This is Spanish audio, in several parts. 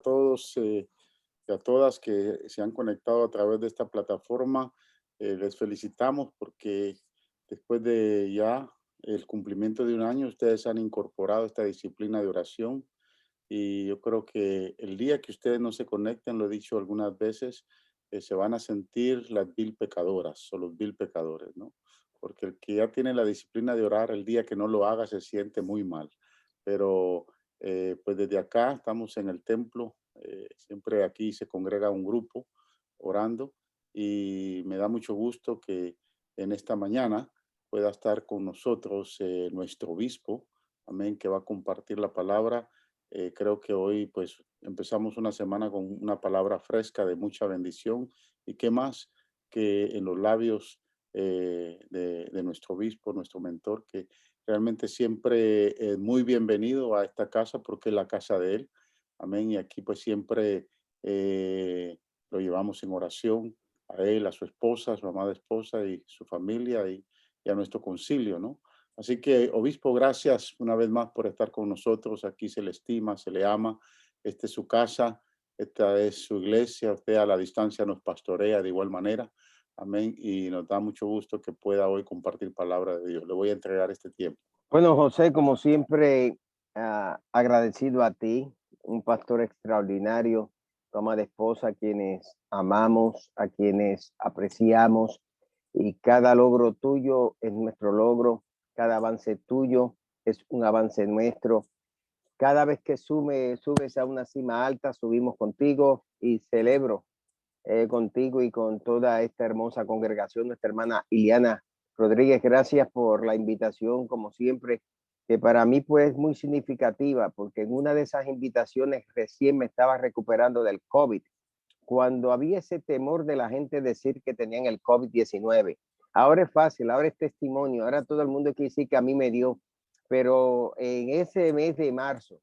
todos y a todas que se han conectado a través de esta plataforma. Les felicitamos porque después de ya el cumplimiento de un año, ustedes han incorporado esta disciplina de oración y yo creo que el día que ustedes no se conecten, lo he dicho algunas veces, se van a sentir las vil pecadoras o los vil pecadores, ¿no? Porque el que ya tiene la disciplina de orar, el día que no lo haga se siente muy mal. Pero pues desde acá estamos en el templo, siempre aquí se congrega un grupo orando y me da mucho gusto que en esta mañana pueda estar con nosotros nuestro obispo, amén, que va a compartir la palabra. Creo que hoy pues empezamos una semana con una palabra fresca de mucha bendición y qué más que en los labios de nuestro obispo, nuestro mentor, que realmente siempre es muy bienvenido a esta casa porque es la casa de él. Amén. Y aquí pues siempre lo llevamos en oración a él, a su esposa, a su amada esposa y su familia y a nuestro concilio, ¿no? Así que, obispo, gracias una vez más por estar con nosotros. Aquí se le estima, se le ama. Esta es su casa, esta es su iglesia. Usted a la distancia nos pastorea de igual manera. Amén. Y nos da mucho gusto que pueda hoy compartir palabra de Dios. Le voy a entregar este tiempo. Bueno, José, como siempre, agradecido a ti, un pastor extraordinario, tu amada esposa, a quienes amamos, a quienes apreciamos, y cada logro tuyo es nuestro logro, cada avance tuyo es un avance nuestro. Cada vez que subes a una cima alta, subimos contigo y celebro contigo y con toda esta hermosa congregación, nuestra hermana Iliana Rodríguez. Gracias por la invitación, como siempre, que para mí pues muy significativa, porque en una de esas invitaciones recién me estaba recuperando del COVID, cuando había ese temor de la gente decir que tenían el COVID-19. Ahora es fácil, ahora es testimonio, ahora todo el mundo quiere decir que a mí me dio, pero en ese mes de marzo,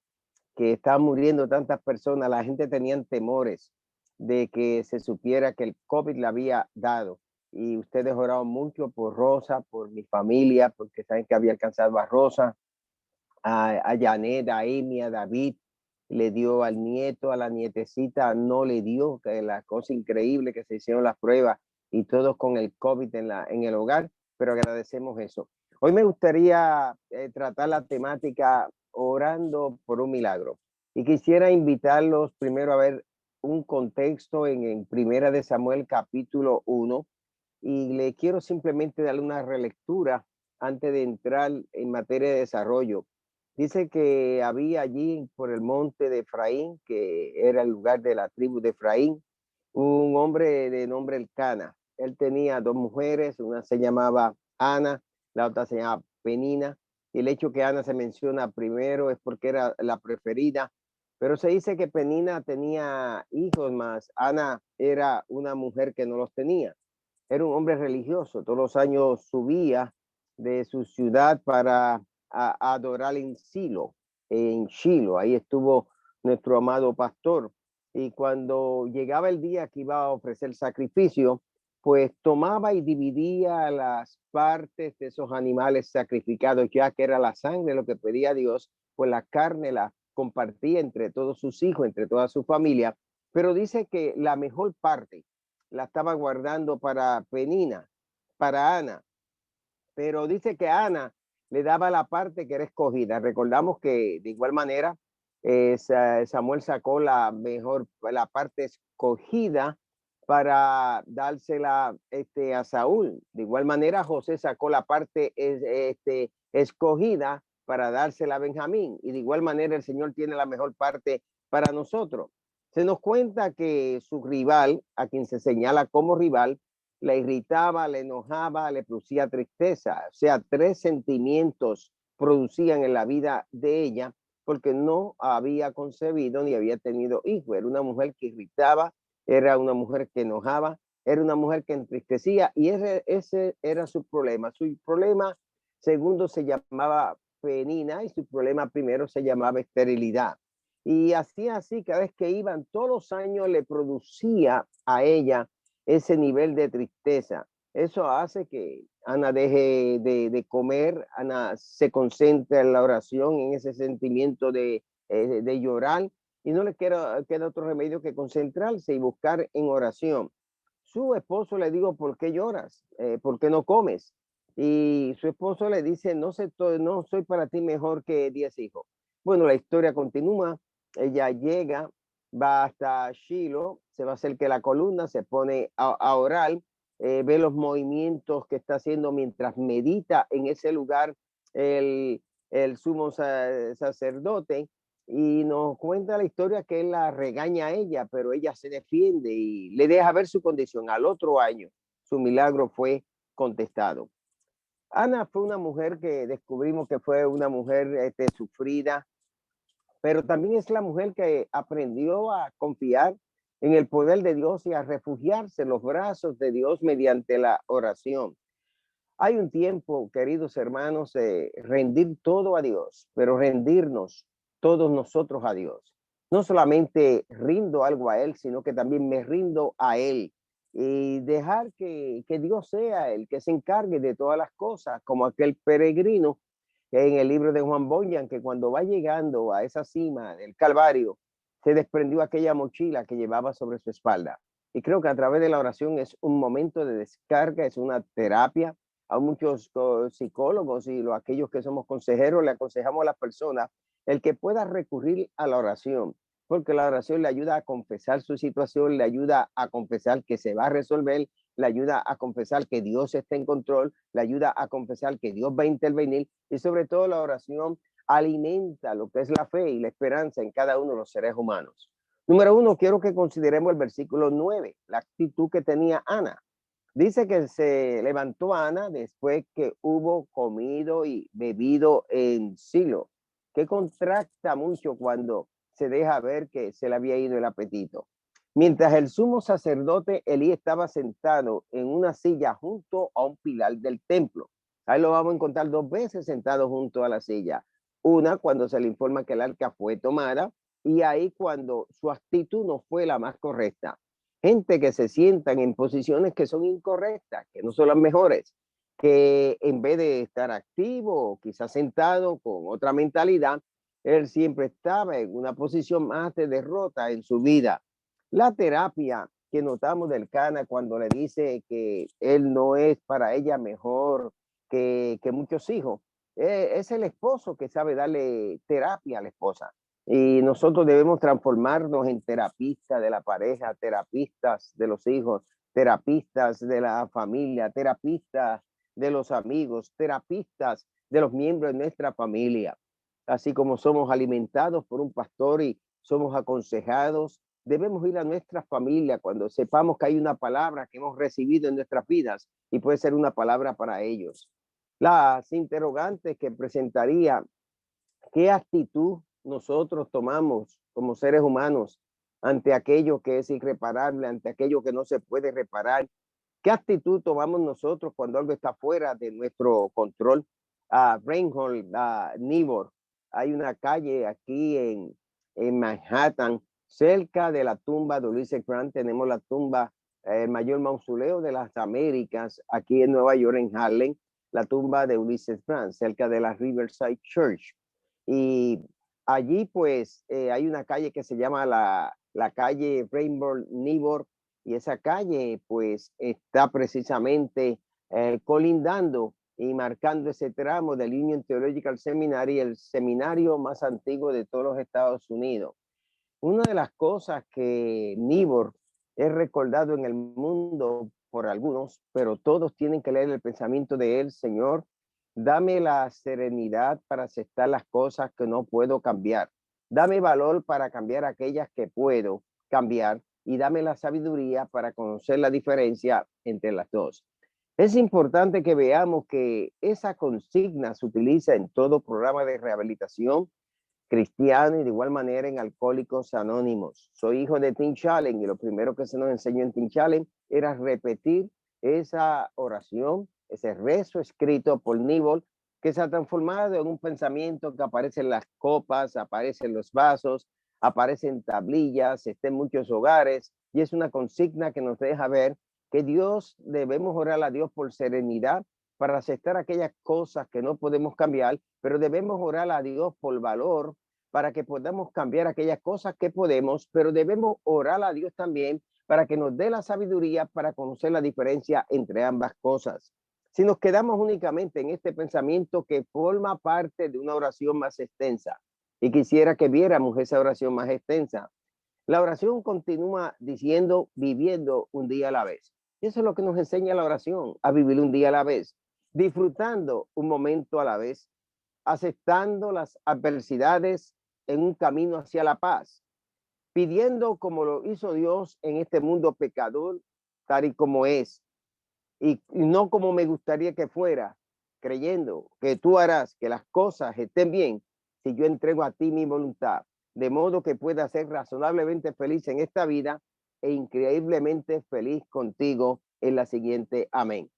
que estaban muriendo tantas personas, la gente tenía temores de que se supiera que el COVID le había dado. Y ustedes oraron mucho por Rosa, por mi familia, porque saben que había alcanzado a Rosa, a Janet, a Amy, a David, le dio al nieto, a la nietecita no le dio, que es la cosa increíble que se hicieron las pruebas y todos con el COVID en el hogar, pero agradecemos eso. Hoy me gustaría tratar la temática orando por un milagro y quisiera invitarlos primero a ver un contexto en Primera de Samuel capítulo 1 y le quiero simplemente darle una relectura antes de entrar en materia de desarrollo. Dice que había allí por el monte de Efraín, que era el lugar de la tribu de Efraín, un hombre de nombre Elcana. Él tenía dos mujeres, una se llamaba Ana, la otra se llamaba Penina. Y el hecho que Ana se menciona primero es porque era la preferida, pero se dice que Penina tenía hijos más. Ana era una mujer que no los tenía. Era un hombre religioso, todos los años subía de su ciudad para adorar en Silo, en Shiloh. Ahí estuvo nuestro amado pastor. Y cuando llegaba el día que iba a ofrecer sacrificio, pues tomaba y dividía las partes de esos animales sacrificados, ya que era la sangre lo que pedía Dios, pues la carne la compartía entre todos sus hijos, entre toda su familia. Pero dice que la mejor parte la estaba guardando para Penina, para Ana, pero dice que Ana le daba la parte que era escogida. Recordamos que de igual manera Samuel sacó la parte escogida para dársela a Saúl. De igual manera José sacó la parte escogida para dársela a Benjamín. Y de igual manera el Señor tiene la mejor parte para nosotros. Se nos cuenta que su rival, a quien se señala como rival, le irritaba, le enojaba, le producía tristeza. O sea, tres sentimientos producían en la vida de ella porque no había concebido ni había tenido hijo. Era una mujer que irritaba, era una mujer que enojaba, era una mujer que entristecía y ese era su problema. Su problema segundo se llamaba penina y su problema primero se llamaba esterilidad. Y así, cada vez que iban, todos los años le producía a ella ese nivel de tristeza. Eso hace que Ana deje de comer, Ana se concentra en la oración, en ese sentimiento de llorar y no le queda otro remedio que concentrarse y buscar en oración. Su esposo le dijo, ¿por qué lloras? ¿Por qué no comes? Y su esposo le dice, no soy para ti mejor que 10 hijos. Bueno, la historia continúa. Ella llega, va hasta Shiloh, se va a hacer que la columna, se pone a orar, ve los movimientos que está haciendo mientras medita en ese lugar el, el sumo sacerdote, y nos cuenta la historia que él la regaña a ella, pero ella se defiende y le deja ver su condición. Al otro año, su milagro fue contestado. Ana fue una mujer que descubrimos que fue una mujer sufrida, pero también es la mujer que aprendió a confiar en el poder de Dios y a refugiarse en los brazos de Dios mediante la oración. Hay un tiempo, queridos hermanos, de rendir todo a Dios, pero rendirnos todos nosotros a Dios. No solamente rindo algo a Él, sino que también me rindo a Él y dejar que Dios sea el que se encargue de todas las cosas, como aquel peregrino en el libro de Juan Bunyan, que cuando va llegando a esa cima del Calvario, se desprendió aquella mochila que llevaba sobre su espalda. Y creo que a través de la oración es un momento de descarga, es una terapia. A muchos psicólogos y aquellos que somos consejeros le aconsejamos a las personas el que pueda recurrir a la oración, porque la oración le ayuda a confesar su situación, le ayuda a confesar que se va a resolver, le ayuda a confesar que Dios está en control, le ayuda a confesar que Dios va a intervenir, y sobre todo la oración alimenta lo que es la fe y la esperanza en cada uno de los seres humanos. Número uno, quiero que consideremos el versículo 9, la actitud que tenía Ana. Dice que se levantó Ana después que hubo comido y bebido en Silo, que contrasta mucho cuando se deja ver que se le había ido el apetito. Mientras el sumo sacerdote Elí estaba sentado en una silla junto a un pilar del templo. Ahí lo vamos a encontrar dos veces sentado junto a la silla. Una cuando se le informa que el arca fue tomada, y ahí cuando su actitud no fue la más correcta. Gente que se sientan en posiciones que son incorrectas, que no son las mejores, que en vez de estar activo, quizás sentado con otra mentalidad, él siempre estaba en una posición más de derrota en su vida. La terapia que notamos del Cana cuando le dice que él no es para ella mejor que muchos hijos, es el esposo que sabe darle terapia a la esposa. Y nosotros debemos transformarnos en terapistas de la pareja, terapistas de los hijos, terapistas de la familia, terapistas de los amigos, terapistas de los miembros de nuestra familia. Así como somos alimentados por un pastor y somos aconsejados, debemos ir a nuestra familia cuando sepamos que hay una palabra que hemos recibido en nuestras vidas y puede ser una palabra para ellos. Las interrogantes que presentaría: ¿qué actitud nosotros tomamos como seres humanos ante aquello que es irreparable, ante aquello que no se puede reparar? ¿Qué actitud tomamos nosotros cuando algo está fuera de nuestro control? Reinhold, Nibor, hay una calle aquí en Manhattan, cerca de la tumba de Ulysses Grant. Tenemos la tumba, el mayor mausoleo de las Américas, aquí en Nueva York, en Harlem, la tumba de Ulysses Grant, cerca de la Riverside Church. Y allí pues hay una calle que se llama la calle Reinhold Nibor, y esa calle pues está precisamente colindando y marcando ese tramo del Union Theological Seminary, el seminario más antiguo de todos los Estados Unidos. Una de las cosas que Nibor es recordado en el mundo por algunos, pero todos tienen que leer el pensamiento de él: Señor, dame la serenidad para aceptar las cosas que no puedo cambiar. Dame valor para cambiar aquellas que puedo cambiar, y dame la sabiduría para conocer la diferencia entre las dos. Es importante que veamos que esa consigna se utiliza en todo programa de rehabilitación cristiano y de igual manera en Alcohólicos Anónimos. Soy hijo de Tim Challen y lo primero que se nos enseñó en Tim Challen era repetir esa oración, ese rezo escrito por Nibor, que se ha transformado en un pensamiento que aparece en las copas, aparece en los vasos, aparece en tablillas, está en muchos hogares, y es una consigna que nos deja ver que Dios, debemos orar a Dios por serenidad para aceptar aquellas cosas que no podemos cambiar, pero debemos orar a Dios por valor para que podamos cambiar aquellas cosas que podemos, pero debemos orar a Dios también para que nos dé la sabiduría para conocer la diferencia entre ambas cosas. Si nos quedamos únicamente en este pensamiento que forma parte de una oración más extensa, y quisiera que viéramos esa oración más extensa, la oración continúa diciendo, viviendo un día a la vez. Y eso es lo que nos enseña la oración, a vivir un día a la vez, disfrutando un momento a la vez, aceptando las adversidades en un camino hacia la paz, pidiendo como lo hizo Dios en este mundo pecador, tal y como es, y no como me gustaría que fuera, creyendo que tú harás que las cosas estén bien si yo entrego a ti mi voluntad, de modo que pueda ser razonablemente feliz en esta vida e increíblemente feliz contigo en la siguiente. Amén.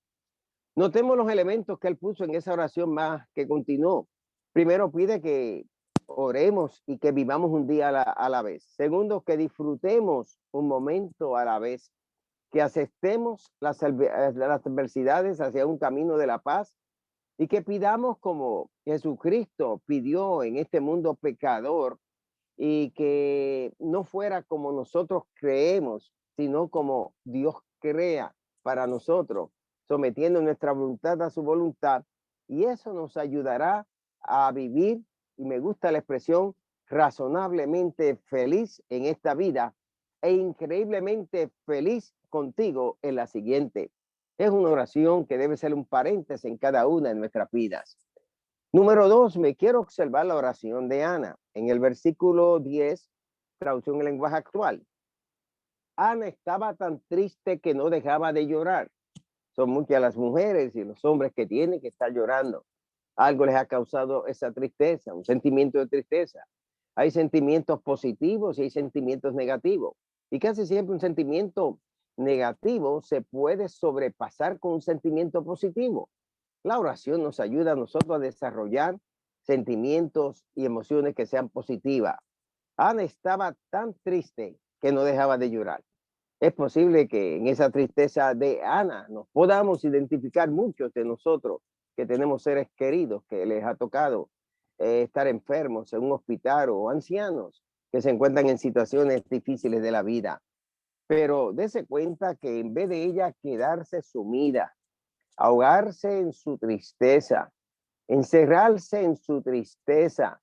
Notemos los elementos que él puso en esa oración más que continuó. Primero, pide que oremos y que vivamos un día a la vez. Segundo, que disfrutemos un momento a la vez, que aceptemos las adversidades hacia un camino de la paz y que pidamos como Jesucristo pidió en este mundo pecador, y que no fuera como nosotros creemos, sino como Dios crea para nosotros, sometiendo nuestra voluntad a su voluntad. Y eso nos ayudará a vivir, y me gusta la expresión, razonablemente feliz en esta vida e increíblemente feliz contigo en la siguiente. Es una oración que debe ser un paréntesis en cada una de nuestras vidas. Número 2, me quiero observar la oración de Ana. En el versículo 10, traducción en lenguaje actual. Ana estaba tan triste que no dejaba de llorar. Son muchas las mujeres y los hombres que tienen que estar llorando. Algo les ha causado esa tristeza, un sentimiento de tristeza. Hay sentimientos positivos y hay sentimientos negativos. Y casi siempre un sentimiento negativo se puede sobrepasar con un sentimiento positivo. La oración nos ayuda a nosotros a desarrollar sentimientos y emociones que sean positivas. Ana estaba tan triste que no dejaba de llorar. Es posible que en esa tristeza de Ana nos podamos identificar muchos de nosotros que tenemos seres queridos que les ha tocado estar enfermos en un hospital, o ancianos que se encuentran en situaciones difíciles de la vida. Pero dése cuenta que en vez de ella quedarse sumida, ahogarse en su tristeza, encerrarse en su tristeza,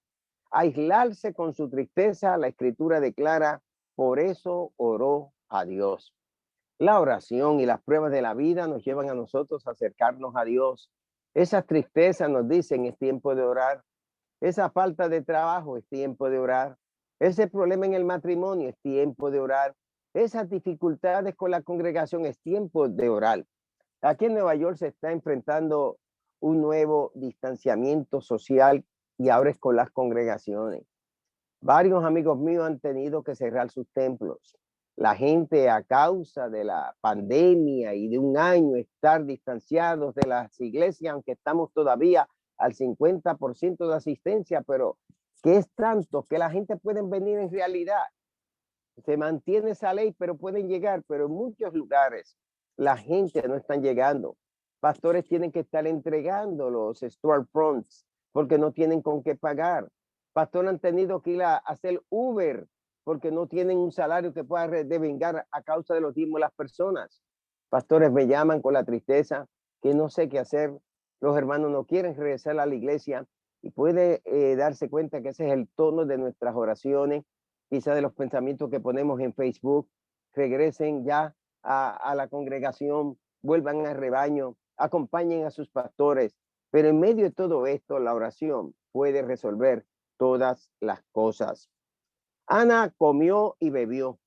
aislarse con su tristeza, la escritura declara, por eso oró a Dios. La oración y las pruebas de la vida nos llevan a nosotros a acercarnos a Dios. Esas tristezas nos dicen es tiempo de orar. Esa falta de trabajo es tiempo de orar. Ese problema en el matrimonio es tiempo de orar. Esas dificultades con la congregación es tiempo de orar. Aquí en Nueva York se está enfrentando un nuevo distanciamiento social y ahora es con las congregaciones. Varios amigos míos han tenido que cerrar sus templos. La gente, a causa de la pandemia y de un año estar distanciados de las iglesias, aunque estamos todavía al 50% de asistencia, pero que es tanto que la gente puede venir en realidad. Se mantiene esa ley, pero pueden llegar, pero en muchos lugares la gente no está llegando. Pastores tienen que estar entregando los storefronts porque no tienen con qué pagar. Pastores han tenido que ir a hacer Uber porque no tienen un salario que pueda devengar a causa de los diezmos de las personas. Pastores me llaman con la tristeza que no sé qué hacer. Los hermanos no quieren regresar a la iglesia, y puede darse cuenta que ese es el tono de nuestras oraciones, quizá de los pensamientos que ponemos en Facebook. Regresen ya a la congregación, vuelvan al rebaño, acompañen a sus pastores. Pero en medio de todo esto, la oración puede resolver todas las cosas. Ana comió y bebió.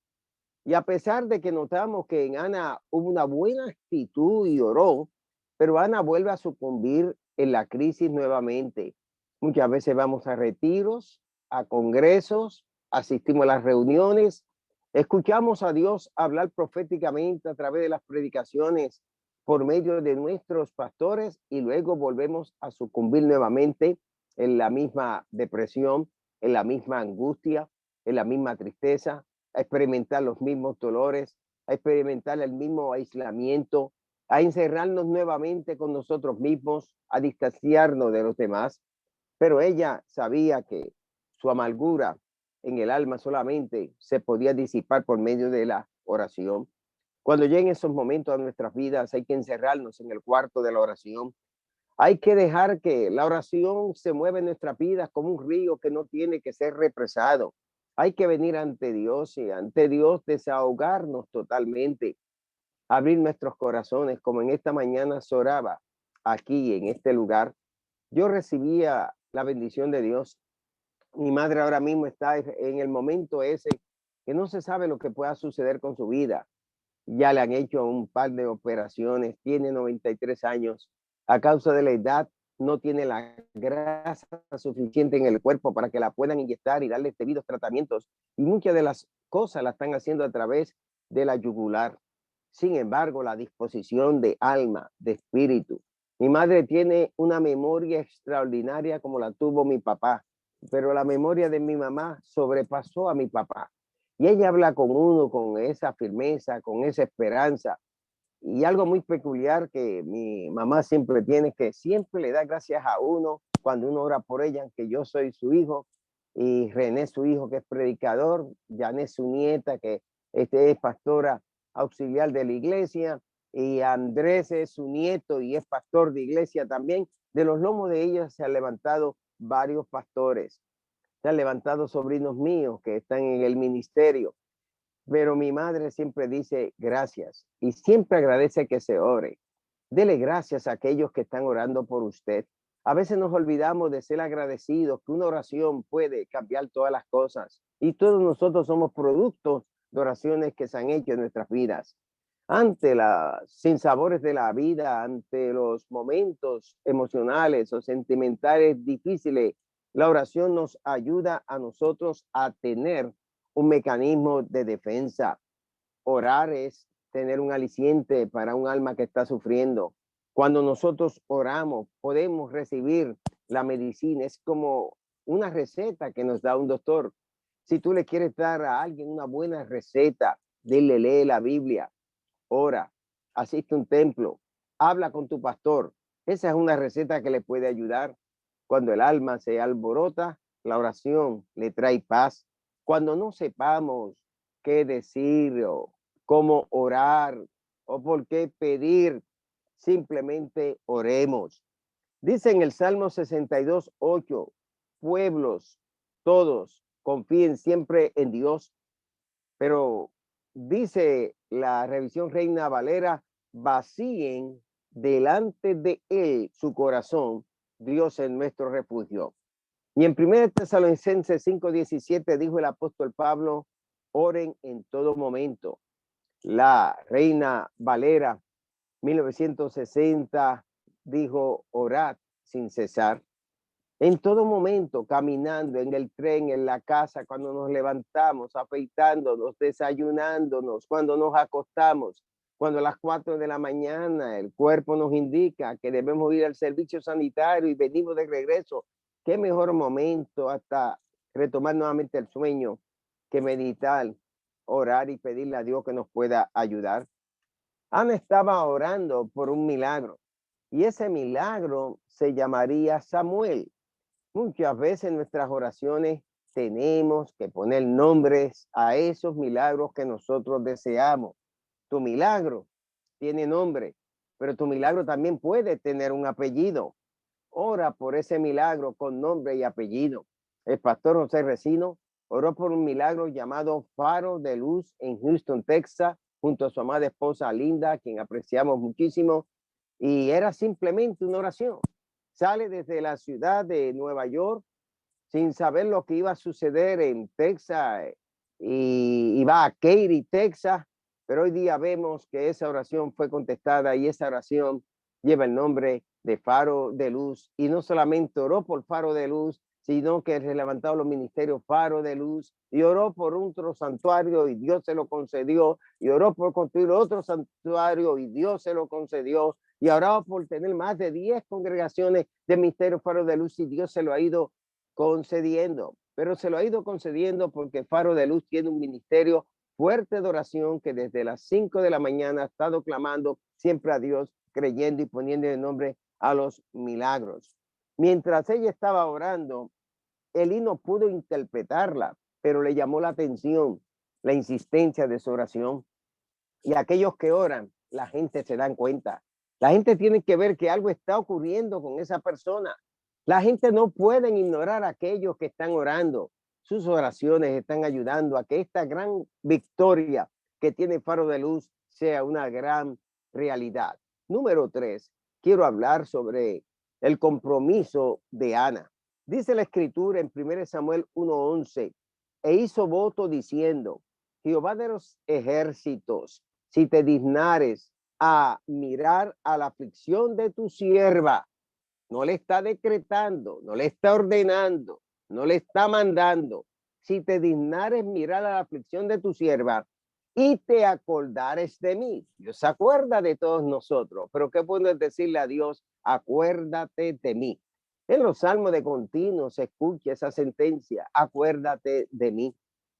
Y a pesar de que notamos que en Ana hubo una buena actitud y oró, pero Ana vuelve a sucumbir en la crisis nuevamente. Muchas veces vamos a retiros, a congresos, asistimos a las reuniones, escuchamos a Dios hablar proféticamente a través de las predicaciones por medio de nuestros pastores, y luego volvemos a sucumbir nuevamente en la misma depresión, en la misma angustia, en la misma tristeza, a experimentar los mismos dolores, a experimentar el mismo aislamiento, a encerrarnos nuevamente con nosotros mismos, a distanciarnos de los demás. Pero ella sabía que su amargura en el alma solamente se podía disipar por medio de la oración. Cuando lleguen esos momentos a nuestras vidas, hay que encerrarnos en el cuarto de la oración. Hay que dejar que la oración se mueva en nuestras vidas como un río que no tiene que ser represado. Hay que venir ante Dios y ante Dios desahogarnos totalmente, abrir nuestros corazones como en esta mañana se oraba aquí en este lugar. Yo recibía la bendición de Dios. Mi madre ahora mismo está en el momento ese que no se sabe lo que pueda suceder con su vida. Ya le han hecho un par de operaciones, tiene 93 años. A causa de la edad, no tiene la grasa suficiente en el cuerpo para que la puedan inyectar y darle debidos tratamientos. Y muchas de las cosas la están haciendo a través de la yugular. Sin embargo, la disposición de alma, de espíritu. Mi madre tiene una memoria extraordinaria como la tuvo mi papá, pero la memoria de mi mamá sobrepasó a mi papá. Y ella habla con uno con esa firmeza, con esa esperanza. Y algo muy peculiar que mi mamá siempre tiene, que siempre le da gracias a uno cuando uno ora por ella, que yo soy su hijo, y René su hijo que es predicador, Janet su nieta que es pastora auxiliar de la iglesia, y Andrés es su nieto y es pastor de iglesia también. De los lomos de ellos se han levantado varios pastores, se han levantado sobrinos míos que están en el ministerio, pero mi madre siempre dice gracias y siempre agradece que se ore. Dele gracias a aquellos que están orando por usted. A veces nos olvidamos de ser agradecidos, que una oración puede cambiar todas las cosas. Y todos nosotros somos productos de oraciones que se han hecho en nuestras vidas. Ante las sinsabores de la vida, ante los momentos emocionales o sentimentales difíciles, la oración nos ayuda a nosotros a tener un mecanismo de defensa. Orar es tener un aliciente para un alma que está sufriendo. Cuando nosotros oramos, podemos recibir la medicina. Es como una receta que nos da un doctor. Si tú le quieres dar a alguien una buena receta, dile, lee la Biblia, ora, asiste a un templo, habla con tu pastor. Esa es una receta que le puede ayudar. Cuando el alma se alborota, la oración le trae paz. Cuando no sepamos qué decir o cómo orar o por qué pedir, simplemente oremos. Dice en el Salmo 62:8, pueblos todos confíen siempre en Dios, pero dice la revisión Reina Valera, vacíen delante de él su corazón, Dios es nuestro refugio. Y en 1 Tesalonicenses 5:17 dijo el apóstol Pablo, oren en todo momento. La Reina Valera 1960 dijo, orad sin cesar. En todo momento, caminando en el tren, en la casa, cuando nos levantamos, afeitándonos, desayunándonos, cuando nos acostamos, cuando a las 4 de la mañana el cuerpo nos indica que debemos ir al servicio sanitario y venimos de regreso. Qué mejor momento hasta retomar nuevamente el sueño que meditar, orar y pedirle a Dios que nos pueda ayudar. Ana estaba orando por un milagro y ese milagro se llamaría Samuel. Muchas veces en nuestras oraciones tenemos que poner nombres a esos milagros que nosotros deseamos. Tu milagro tiene nombre, pero tu milagro también puede tener un apellido. Ora por ese milagro con nombre y apellido. El pastor José Resino oró por un milagro llamado Faro de Luz en Houston, Texas, junto a su amada esposa Linda, quien apreciamos muchísimo, y era simplemente una oración. Sale desde la ciudad de Nueva York sin saber lo que iba a suceder en Texas y va a Katy, Texas, pero hoy día vemos que esa oración fue contestada y esa oración lleva el nombre de Faro de Luz, y no solamente oró por Faro de Luz, sino que se levantaron los ministerios Faro de Luz y oró por otro santuario y Dios se lo concedió, y oró por construir otro santuario y Dios se lo concedió, y oraba por tener más de 10 congregaciones de ministerio Faro de Luz y Dios se lo ha ido concediendo, pero se lo ha ido concediendo porque Faro de Luz tiene un ministerio fuerte de oración que desde las 5 de la mañana ha estado clamando siempre a Dios, creyendo y poniendo el nombre a los milagros. Mientras ella estaba orando, Elí no pudo interpretarla, pero le llamó la atención la insistencia de su oración. Y aquellos que oran, la gente se dan cuenta. La gente tiene que ver que algo está ocurriendo con esa persona. La gente no puede ignorar a aquellos que están orando. Sus oraciones están ayudando a que esta gran victoria que tiene Faro de Luz sea una gran realidad. Número 3, quiero hablar sobre el compromiso de Ana. Dice la escritura en 1 Samuel 1:11, e hizo voto diciendo, Jehová de los ejércitos, si te dignares a mirar a la aflicción de tu sierva, no le está decretando, no le está ordenando, no le está mandando. Si te dignares mirar a la aflicción de tu sierva y te acordares de mí. Dios se acuerda de todos nosotros, pero ¿qué puedes decirle a Dios? Acuérdate de mí. En los salmos de continuo se escucha esa sentencia, acuérdate de mí.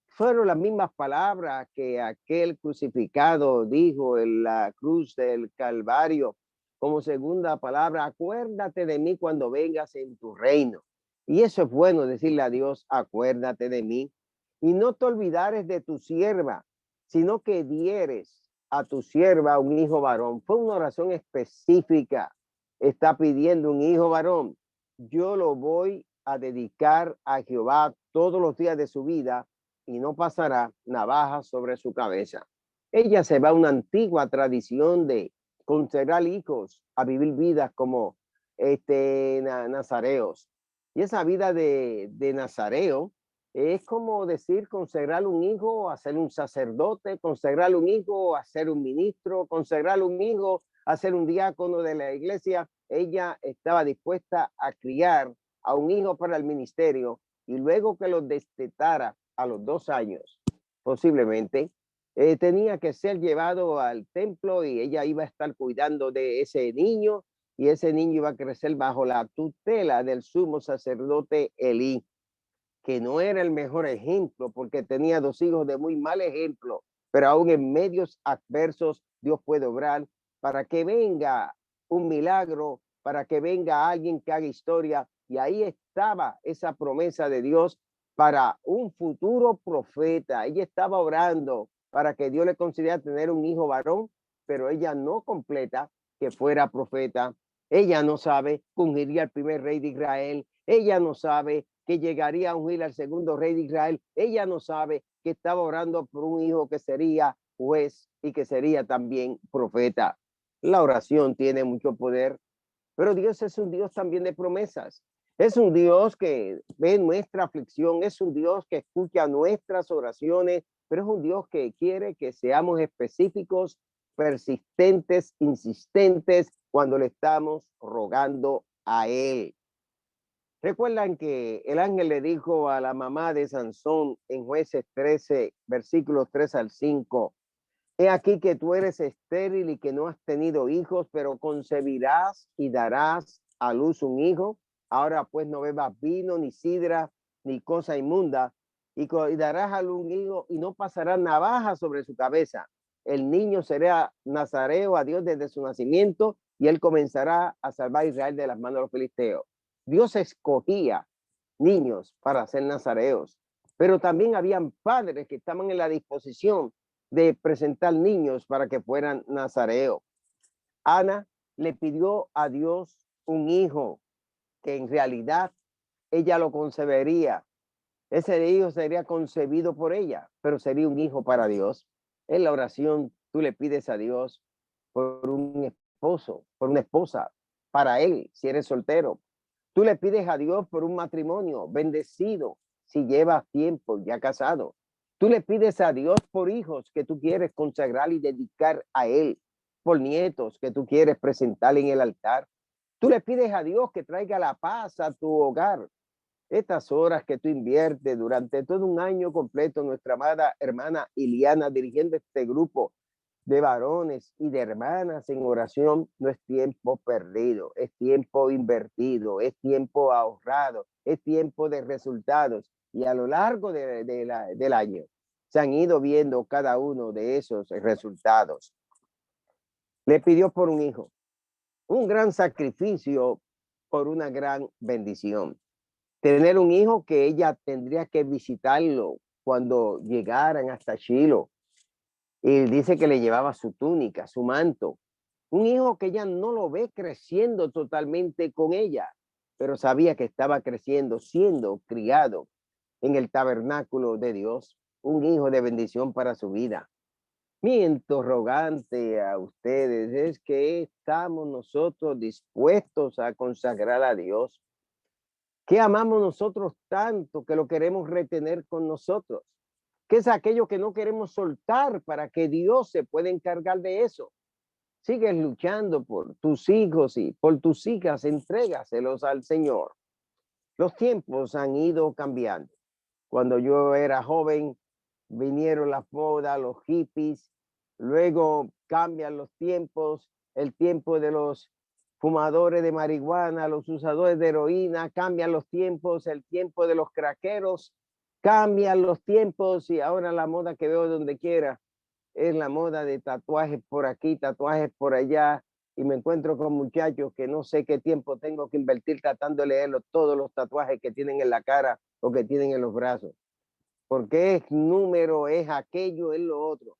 Fueron las mismas palabras que aquel crucificado dijo en la cruz del Calvario como segunda palabra, acuérdate de mí cuando vengas en tu reino. Y eso es bueno decirle a Dios, acuérdate de mí. Y no te olvidares de tu sierva, sino que dieres a tu sierva un hijo varón. Fue una oración específica. Está pidiendo un hijo varón. Yo lo voy a dedicar a Jehová todos los días de su vida y no pasará navaja sobre su cabeza. Ella se va a una antigua tradición de consagrar hijos a vivir vidas como nazareos. Y esa vida de nazareo es como decir consagrar un hijo a ser un sacerdote, consagrar un hijo a ser un ministro, consagrar un hijo a ser un diácono de la iglesia. Ella estaba dispuesta a criar a un hijo para el ministerio y luego que lo destetara a los 2 años, posiblemente, tenía que ser llevado al templo y ella iba a estar cuidando de ese niño y ese niño iba a crecer bajo la tutela del sumo sacerdote Elí, que no era el mejor ejemplo porque tenía 2 hijos de muy mal ejemplo, pero aún en medios adversos Dios puede obrar para que venga un milagro, para que venga alguien que haga historia. Y ahí estaba esa promesa de Dios para un futuro profeta. Ella estaba orando para que Dios le concediera tener un hijo varón, pero ella no completa que fuera profeta. Ella no sabe que ungiría al primer rey de Israel. Ella no sabe que llegaría a ungir al segundo rey de Israel. Ella no sabe que estaba orando por un hijo que sería juez y que sería también profeta. La oración tiene mucho poder, pero Dios es un Dios también de promesas. Es un Dios que ve nuestra aflicción, es un Dios que escucha nuestras oraciones, pero es un Dios que quiere que seamos específicos, persistentes, insistentes cuando le estamos rogando a Él. Recuerdan que el ángel le dijo a la mamá de Sansón en Jueces 13, versículos 3 al 5, he aquí que tú eres estéril y que no has tenido hijos, pero concebirás y darás a luz un hijo. Ahora pues no bebas vino, ni sidra, ni cosa inmunda, y darás a luz un hijo y no pasará navaja sobre su cabeza. El niño será nazareo a Dios desde su nacimiento y él comenzará a salvar a Israel de las manos de los filisteos. Dios escogía niños para ser nazareos, pero también habían padres que estaban en la disposición de presentar niños para que fueran nazareos. Ana le pidió a Dios un hijo que en realidad ella lo concebería. Ese hijo sería concebido por ella, pero sería un hijo para Dios. En la oración tú le pides a Dios por un esposo, por una esposa, para él, si eres soltero. Tú le pides a Dios por un matrimonio bendecido, si llevas tiempo ya casado. Tú le pides a Dios por hijos que tú quieres consagrar y dedicar a Él, por nietos que tú quieres presentar en el altar. Tú le pides a Dios que traiga la paz a tu hogar. Estas horas que tú inviertes durante todo un año completo, nuestra amada hermana Iliana dirigiendo este grupo de varones y de hermanas en oración, no es tiempo perdido, es tiempo invertido, es tiempo ahorrado, es tiempo de resultados. Y a lo largo del año se han ido viendo cada uno de esos resultados. Le pidió por un hijo, un gran sacrificio por una gran bendición. tener un hijo que ella tendría que visitarlo cuando llegaran hasta Shiloh. Y dice que le llevaba su túnica, su manto. Un hijo que ella no lo ve creciendo totalmente con ella, pero sabía que estaba creciendo, siendo criado en el tabernáculo de Dios. Un hijo de bendición para su vida. Mi interrogante a ustedes es que estamos nosotros dispuestos a consagrar a Dios. ¿Qué amamos nosotros tanto que lo queremos retener con nosotros? ¿Qué es aquello que no queremos soltar para que Dios se pueda encargar de eso? Sigues luchando por tus hijos y por tus hijas, entrégaselos al Señor. Los tiempos han ido cambiando. Cuando yo era joven, vinieron las modas, los hippies, luego cambian los tiempos, el tiempo de los fumadores de marihuana, los usadores de heroína, cambian los tiempos, el tiempo de los craqueros, cambian los tiempos y ahora la moda que veo donde quiera es la moda de tatuajes por aquí, tatuajes por allá, y me encuentro con muchachos que no sé qué tiempo tengo que invertir tratando de leerlos todos los tatuajes que tienen en la cara o que tienen en los brazos. Porque es número, es aquello, es lo otro.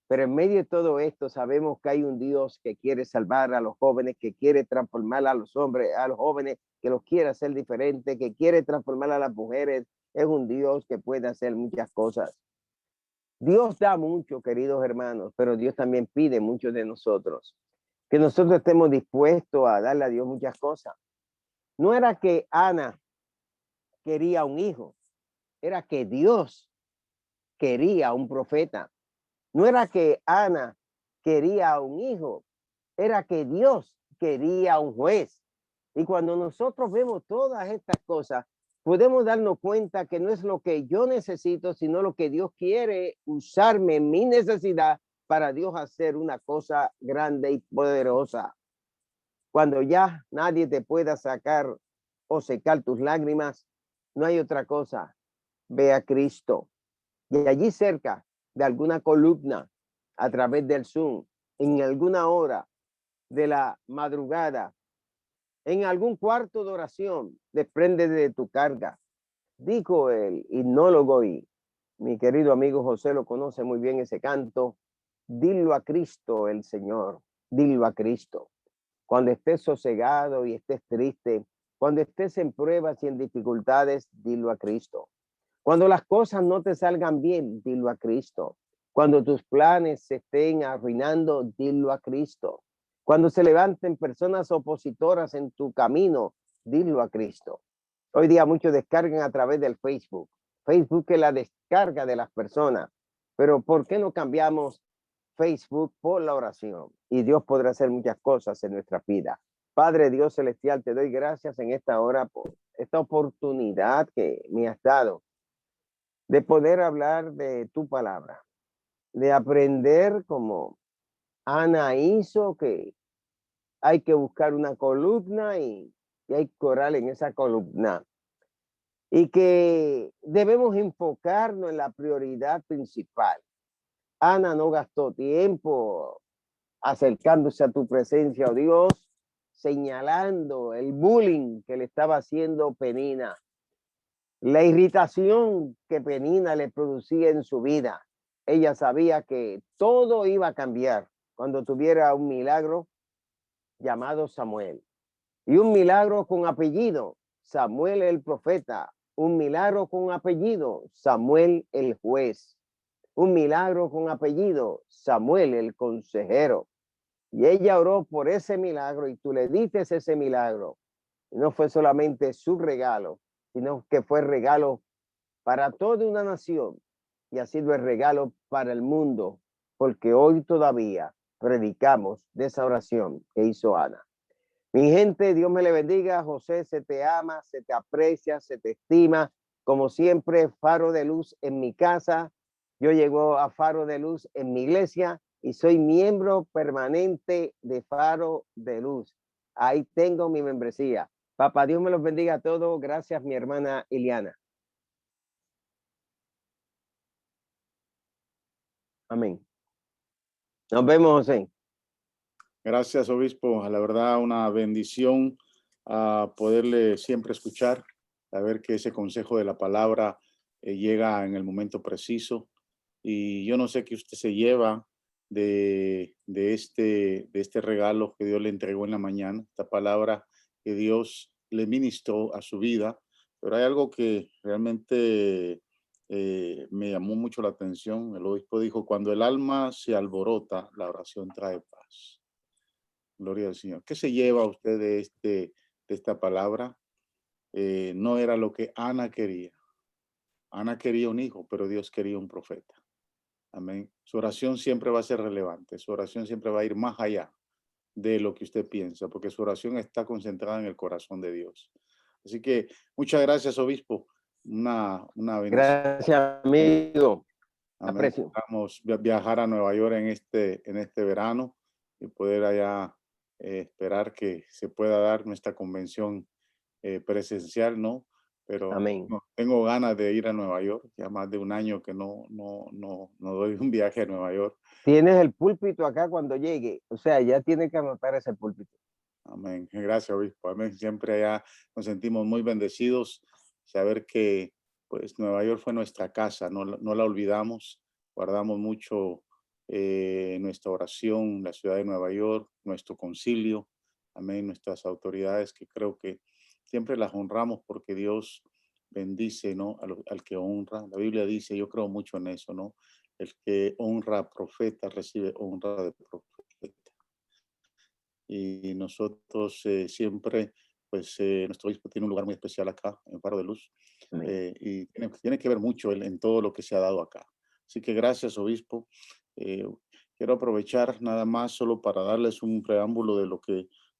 Pero en medio de todo esto sabemos que hay un Dios que quiere salvar a los jóvenes, que quiere transformar a los hombres, a los jóvenes, que los quiere hacer diferentes, que quiere transformar a las mujeres. Es un Dios que puede hacer muchas cosas. Dios da mucho, queridos hermanos, pero Dios también pide mucho de nosotros. Que nosotros estemos dispuestos a darle a Dios muchas cosas. No era que Ana quería un hijo, era que Dios quería un profeta. No era que Ana quería un hijo, era que Dios quería un juez. Y cuando nosotros vemos todas estas cosas, podemos darnos cuenta que no es lo que yo necesito, sino lo que Dios quiere usarme en mi necesidad para Dios hacer una cosa grande y poderosa. Cuando ya nadie te pueda sacar o secar tus lágrimas, no hay otra cosa. Ve a Cristo. Y allí cerca de alguna columna, a través del Zoom, en alguna hora de la madrugada, en algún cuarto de oración, desprende de tu carga. Dijo el himnólogo, y mi querido amigo José lo conoce muy bien ese canto: dilo a Cristo el Señor, dilo a Cristo. Cuando estés sosegado y estés triste, cuando estés en pruebas y en dificultades, dilo a Cristo. Cuando las cosas no te salgan bien, dilo a Cristo. Cuando tus planes se estén arruinando, dilo a Cristo. Cuando se levanten personas opositoras en tu camino, dilo a Cristo. Hoy día muchos descargan a través del Facebook. Facebook es la descarga de las personas. Pero ¿por qué no cambiamos Facebook por la oración? Y Dios podrá hacer muchas cosas en nuestra vida. Padre Dios celestial, te doy gracias en esta hora por esta oportunidad que me has dado de poder hablar de tu palabra, de aprender como Ana hizo, que hay que buscar una columna y hay que orar en esa columna. Y que debemos enfocarnos en la prioridad principal. Ana no gastó tiempo acercándose a tu presencia, oh Dios, señalando el bullying que le estaba haciendo Penina, la irritación que Penina le producía en su vida. Ella sabía que todo iba a cambiar cuando tuviera un milagro llamado Samuel. Y un milagro con apellido, Samuel el profeta. Un milagro con apellido, Samuel el juez. Un milagro con apellido, Samuel el consejero. Y ella oró por ese milagro y tú le diste ese milagro. Y no fue solamente su regalo, sino que fue regalo para toda una nación y ha sido el regalo para el mundo, porque hoy todavía predicamos de esa oración que hizo Ana. Mi gente, Dios me le bendiga. José, se te ama, se te aprecia, se te estima. Como siempre, faro de luz en mi casa. Yo llego a faro de luz en mi iglesia y soy miembro permanente de faro de luz. Ahí tengo mi membresía. Papá, Dios me los bendiga a todos. Gracias, mi hermana Iliana. Amén. Nos vemos, José. Gracias, obispo. A la verdad, una bendición a poderle siempre escuchar. saber que ese consejo de la palabra llega en el momento preciso. Y yo no sé qué usted se lleva de este regalo que Dios le entregó en la mañana, esta palabra que Dios le ministró a su vida, pero hay algo que realmente me llamó mucho la atención. El obispo dijo, cuando el alma se alborota, la oración trae paz. Gloria al Señor. ¿Qué se lleva usted de esta palabra? No era lo que Ana quería. Ana quería un hijo, pero Dios quería un profeta. Amén. Su oración siempre va a ser relevante. Su oración siempre va a ir más allá de lo que usted piensa, porque su oración está concentrada en el corazón de Dios. Así que muchas gracias, obispo. Una bendición. Gracias, amigo. Amén. Aprecio. Vamos a viajar a Nueva York en este verano y poder allá esperar que se pueda dar nuestra convención presencial, ¿no? Pero Amén. no, tengo ganas de ir a Nueva York. Ya más de un año que no doy un viaje a Nueva York. Tienes el púlpito acá cuando llegue. O sea, ya tiene que anotar ese púlpito. Amén. Gracias, obispo. Amén. Siempre allá nos sentimos muy bendecidos. Saber que pues Nueva York fue nuestra casa, no la olvidamos. Guardamos mucho nuestra oración, la ciudad de Nueva York, nuestro concilio. Amén. Nuestras autoridades que creo que siempre las honramos porque Dios bendice, ¿no? Al que honra. La Biblia dice, yo creo mucho en eso, ¿no? El que honra a profeta recibe honra de profeta. Y nosotros siempre, pues nuestro obispo tiene un lugar muy especial acá en Faro de Luz Amén. y tiene que ver mucho en todo lo que se ha dado acá. Así que gracias, obispo. Eh, Quiero aprovechar nada más solo para darles un preámbulo de lo que